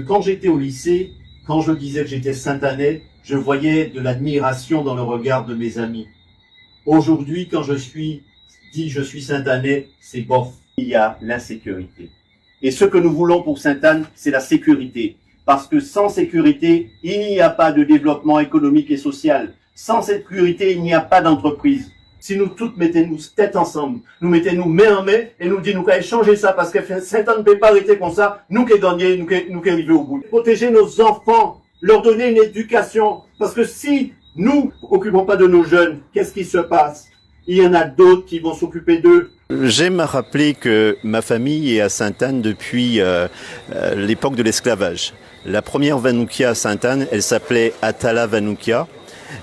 Quand j'étais au lycée, quand je disais que j'étais Saint-Anais, je voyais de l'admiration dans le regard de mes amis. Aujourd'hui, quand je suis Saint-Anais, c'est bof. Il y a l'insécurité. Et ce que nous voulons pour Sainte-Anne, c'est la sécurité. Parce que sans sécurité, il n'y a pas de développement économique et social. Sans sécurité, il n'y a pas d'entreprise. Si nous toutes mettons-nous tête ensemble, nous mettons-nous main en main et nous disons nous qu'à changer ça parce que Sainte-Anne ne peut pas arrêter comme ça, nous qui gagnons, nous qui arrivons au bout. Protéger nos enfants, leur donner une éducation. Parce que si nous occupons pas de nos jeunes, qu'est-ce qui se passe? Il y en a d'autres qui vont s'occuper d'eux. J'aime rappeler que ma famille est à Sainte-Anne depuis l'époque de l'esclavage. La première Vanoukia à Sainte-Anne, elle s'appelait Atala Vanoukia.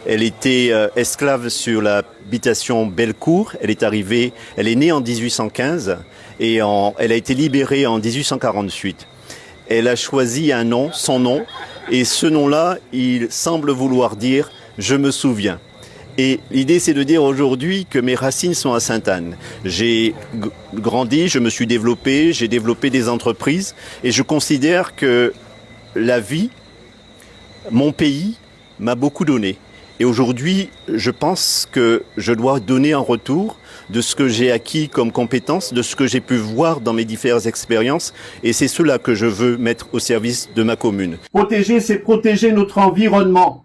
Elle était esclave sur l'habitation Bellecour. Elle est née en 1815 et elle a été libérée en 1848. Elle a choisi un nom, son nom, et ce nom-là, il semble vouloir dire « je me souviens ». Et l'idée, c'est de dire aujourd'hui que mes racines sont à Sainte-Anne. J'ai grandi, je me suis développé, j'ai développé des entreprises et je considère que la vie, mon pays, m'a beaucoup donné. Et aujourd'hui, je pense que je dois donner en retour de ce que j'ai acquis comme compétences, de ce que j'ai pu voir dans mes différentes expériences. Et c'est cela que je veux mettre au service de ma commune. Protéger, c'est protéger notre environnement.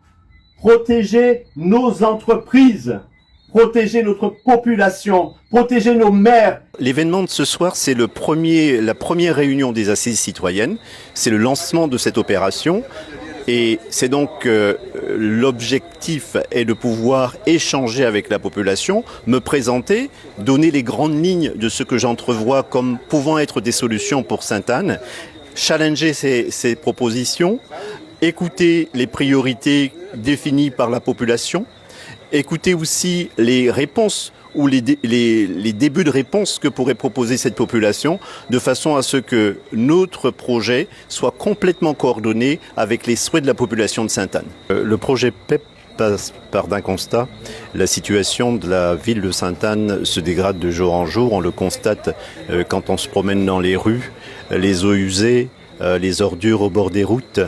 Protéger nos entreprises, protéger notre population, protéger nos maires. L'événement de ce soir, c'est la première réunion des assises citoyennes. C'est le lancement de cette opération. Et c'est donc l'objectif est de pouvoir échanger avec la population, me présenter, donner les grandes lignes de ce que j'entrevois comme pouvant être des solutions pour Sainte-Anne, challenger ces propositions, écouter les priorités définies par la population, écouter aussi les réponses ou les débuts de réponses que pourrait proposer cette population, de façon à ce que notre projet soit complètement coordonné avec les souhaits de la population de Sainte-Anne. Le projet PEP passe par d'un constat. La situation de la ville de Sainte-Anne se dégrade de jour en jour. On le constate quand on se promène dans les rues, les eaux usées, les ordures au bord des routes,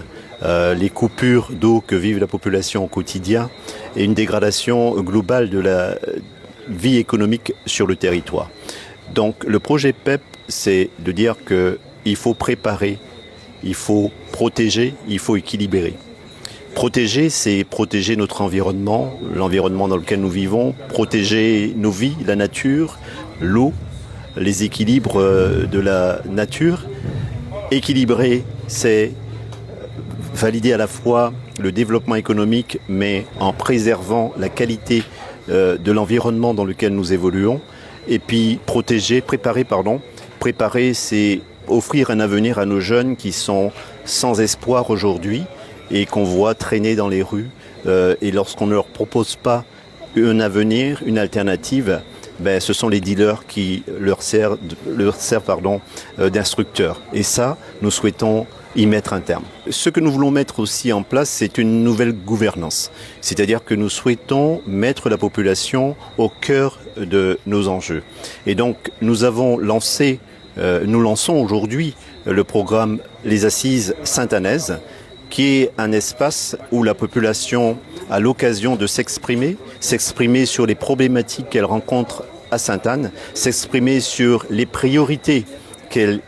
les coupures d'eau que vive la population au quotidien et une dégradation globale de la vie économique sur le territoire. Donc le projet PEP, c'est de dire qu'il faut préparer, il faut protéger, il faut équilibrer. Protéger, c'est protéger notre environnement, l'environnement dans lequel nous vivons, protéger nos vies, la nature, l'eau, les équilibres de la nature. Équilibrer, c'est valider à la fois le développement économique, mais en préservant la qualité de l'environnement dans lequel nous évoluons. Et puis préparer, c'est offrir un avenir à nos jeunes qui sont sans espoir aujourd'hui et qu'on voit traîner dans les rues. Et lorsqu'on ne leur propose pas un avenir, une alternative, ce sont les dealers qui leur servent d'instructeurs. Et ça, nous souhaitons y mettre un terme. Ce que nous voulons mettre aussi en place, c'est une nouvelle gouvernance. C'est-à-dire que nous souhaitons mettre la population au cœur de nos enjeux. Et donc, nous lançons aujourd'hui le programme Les Assises Sainte-Annaises, qui est un espace où la population a l'occasion de s'exprimer sur les problématiques qu'elle rencontre à Sainte-Anne, s'exprimer sur les priorités qu'elle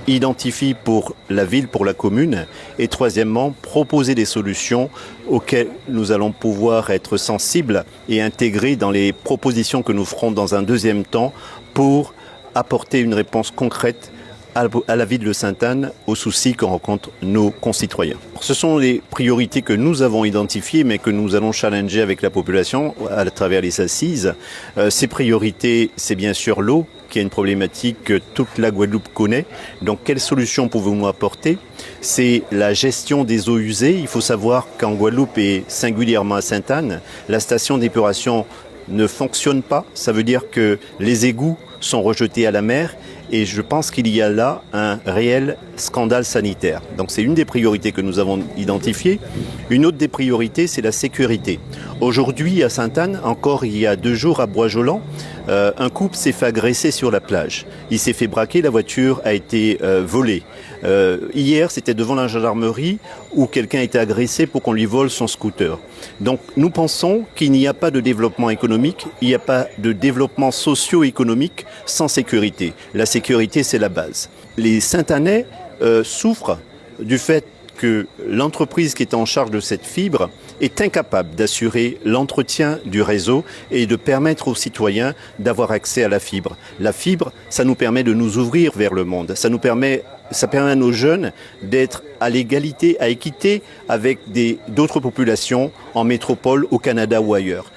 identifie pour la ville, pour la commune, et troisièmement, proposer des solutions auxquelles nous allons pouvoir être sensibles et intégrer dans les propositions que nous ferons dans un deuxième temps pour apporter une réponse concrète à la ville de Sainte-Anne, aux soucis que rencontrent nos concitoyens. Ce sont les priorités que nous avons identifiées, mais que nous allons challenger avec la population à travers les assises. Ces priorités, c'est bien sûr l'eau, qui est une problématique que toute la Guadeloupe connaît. Donc, quelles solutions pouvons-nous apporter? C'est la gestion des eaux usées. Il faut savoir qu'en Guadeloupe et singulièrement à Sainte-Anne, la station d'épuration ne fonctionne pas. Ça veut dire que les égouts sont rejetés à la mer. Et je pense qu'il y a là un réel scandale sanitaire. Donc c'est une des priorités que nous avons identifiées. Une autre des priorités, c'est la sécurité. Aujourd'hui, à Sainte-Anne, encore il y a 2 jours à Bois-Jolan, un couple s'est fait agresser sur la plage. Il s'est fait braquer, la voiture a été volée. Hier, c'était devant la gendarmerie où quelqu'un a été agressé pour qu'on lui vole son scooter. Donc nous pensons qu'il n'y a pas de développement économique, il n'y a pas de développement socio-économique sans sécurité. La sécurité, c'est la base. Les Sainte-Annais souffrent du fait que l'entreprise qui est en charge de cette fibre est incapable d'assurer l'entretien du réseau et de permettre aux citoyens d'avoir accès à la fibre. La fibre, ça nous permet de nous ouvrir vers le monde. Ça permet à nos jeunes d'être à l'égalité, à équité avec d'autres populations en métropole, au Canada ou ailleurs.